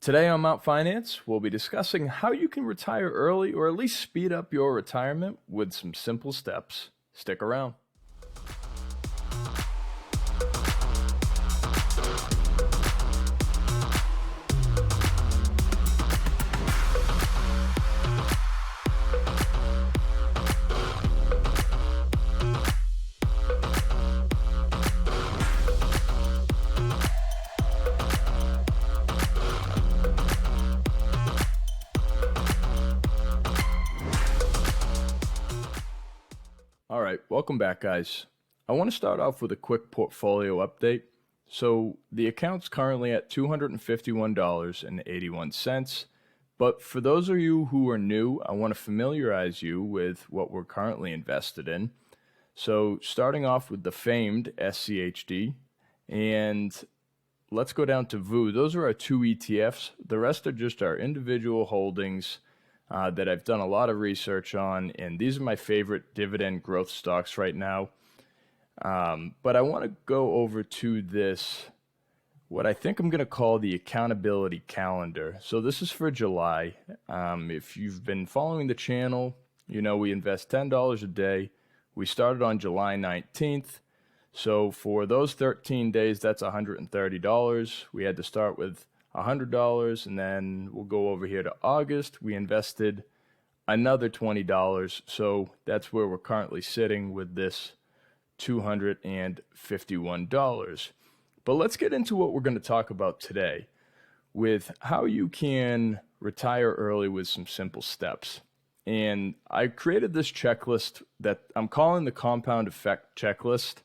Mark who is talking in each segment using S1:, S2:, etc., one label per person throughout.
S1: Today on Mount Finance, we'll be discussing how you can retire early or at least speed up your retirement with some simple steps. Stick around. All right, welcome back, guys. I want to start off with a quick portfolio update. So the account's currently at $251.81. But for those of you who are new, I want to familiarize you with what we're currently invested in. So starting off with the famed SCHD, and let's go down to VU. Those are our two ETFs. The rest are just our individual holdings that I've done a lot of research on, and these are my favorite dividend growth stocks right now. But I want to go over to this, what I think I'm going to call the accountability calendar. So this is for July. If you've been following the channel, you know we invest $10 a day. We started on July 19th. So for those 13 days, that's $130. We had to start with $100, and then we'll go over here to August. We invested another $20, so that's where we're currently sitting with this $251. But let's get into what we're going to talk about today with how you can retire early with some simple steps. And I created this checklist that I'm calling the compound effect checklist.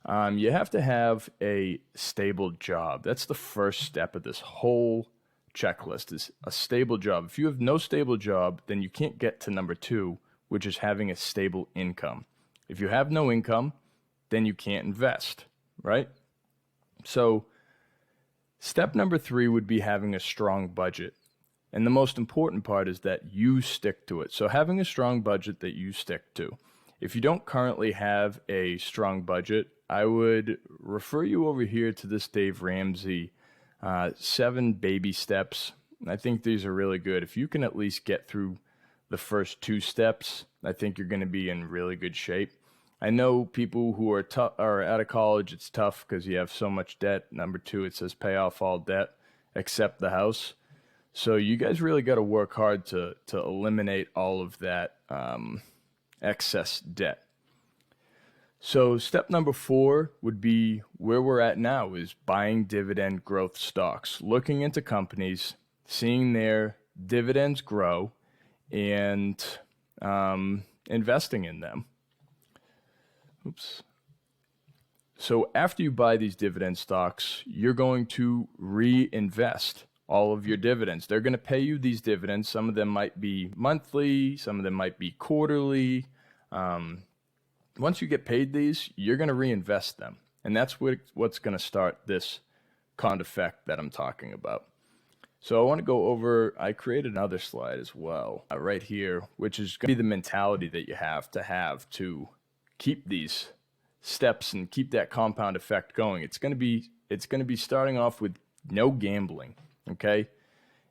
S1: You have to have a stable job. That's the first step of this whole checklist, is a stable job. If you have no stable job, then you can't get to number 2, which is having a stable income. If you have no income, then you can't invest, right? So step number 3 would be having a strong budget. And the most important part is that you stick to it. So having a strong budget that you stick to. If you don't currently have a strong budget, I would refer you over here to this Dave Ramsey 7 baby steps. I think these are really good. If you can at least get through the first 2 steps, I think you're going to be in really good shape. I know people who are out of college, it's tough because you have so much debt. Number 2, it says pay off all debt except the house. So you guys really got to work hard to eliminate all of that excess debt. So step number 4 would be where we're at now, is buying dividend growth stocks, looking into companies, seeing their dividends grow, and investing in them. Oops. So after you buy these dividend stocks, you're going to reinvest all of your dividends. They're going to pay you these dividends. Some of them might be monthly, some of them might be quarterly. Once you get paid these, you're going to reinvest them. And that's what's going to start this compound effect that I'm talking about. So I want to go over, I created another slide as well right here, which is going to be the mentality that you have to keep these steps and keep that compound effect going. It's going to be starting off with no gambling, okay?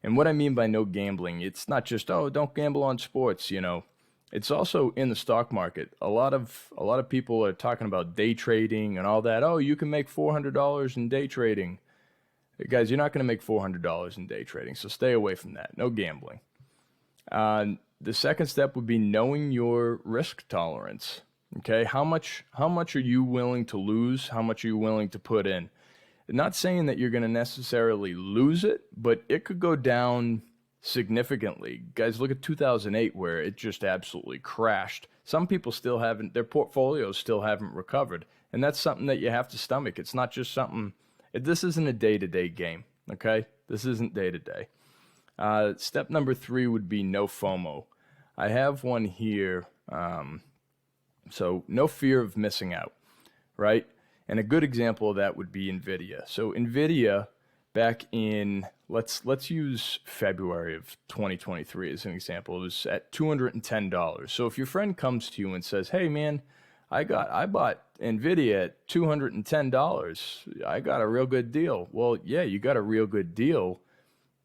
S1: And what I mean by no gambling, it's not just, oh, don't gamble on sports, you know. It's also in the stock market. A lot of people are talking about day trading and all that. Oh, you can make $400 in day trading. Guys, you're not going to make $400 in day trading, so stay away from that. No gambling. The second step would be knowing your risk tolerance. Okay, how much are you willing to lose? How much are you willing to put in? Not saying that you're going to necessarily lose it, but it could go down significantly. Guys, look at 2008 where it just absolutely crashed. Some people still haven't, their portfolios still haven't recovered. And that's something that you have to stomach. It's not just something, this isn't a day-to-day game, okay? This isn't day-to-day. Step number 3 would be no FOMO. I have one here. So no fear of missing out, right? And a good example of that would be NVIDIA. So NVIDIA back in, let's use February of 2023 as an example. It was at $210. So if your friend comes to you and says, hey man, I bought NVIDIA at $210. I got a real good deal. Well, yeah, you got a real good deal,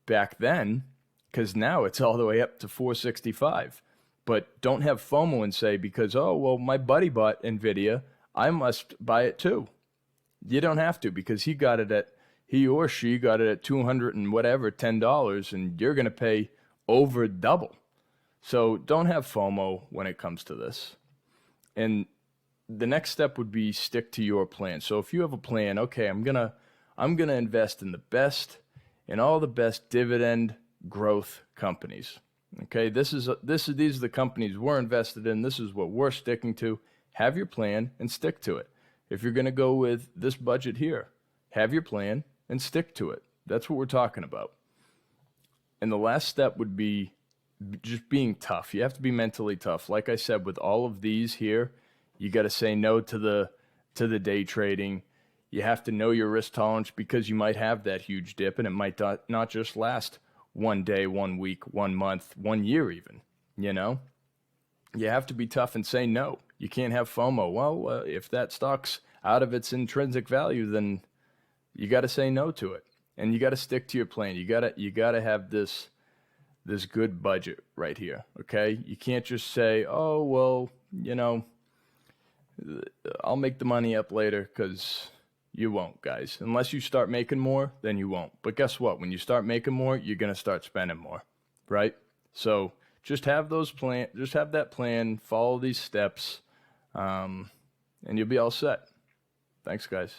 S1: back then, because now it's all the way up to 465. But don't have FOMO and say, because, oh, well, my buddy bought NVIDIA, I must buy it too. You don't have to, because he or she got it at 200 and whatever, $10, and you're going to pay over double. So don't have FOMO when it comes to this. And the next step would be stick to your plan. So if you have a plan, okay, I'm gonna invest in all the best dividend growth companies. Okay, these are the companies we're invested in. This is what we're sticking to. Have your plan and stick to it. If you're gonna go with this budget here, have your plan and stick to it. That's what we're talking about. And the last step would be just being tough. You have to be mentally tough. Like I said, with all of these here, you got to say no to the day trading. You have to know your risk tolerance, because you might have that huge dip, and it might not just last 1 day, 1 week, 1 month, 1 year even. You know, you have to be tough and say no. You can't have FOMO. Well, if that stock's out of its intrinsic value, then you got to say no to it, and you got to stick to your plan. You got to have this good budget right here. Okay, you can't just say, oh, well, you know, I'll make the money up later, because you won't, guys. Unless you start making more, then you won't. But guess what? When you start making more, you're going to start spending more, right? So just have that plan, follow these steps, and you'll be all set. Thanks, guys.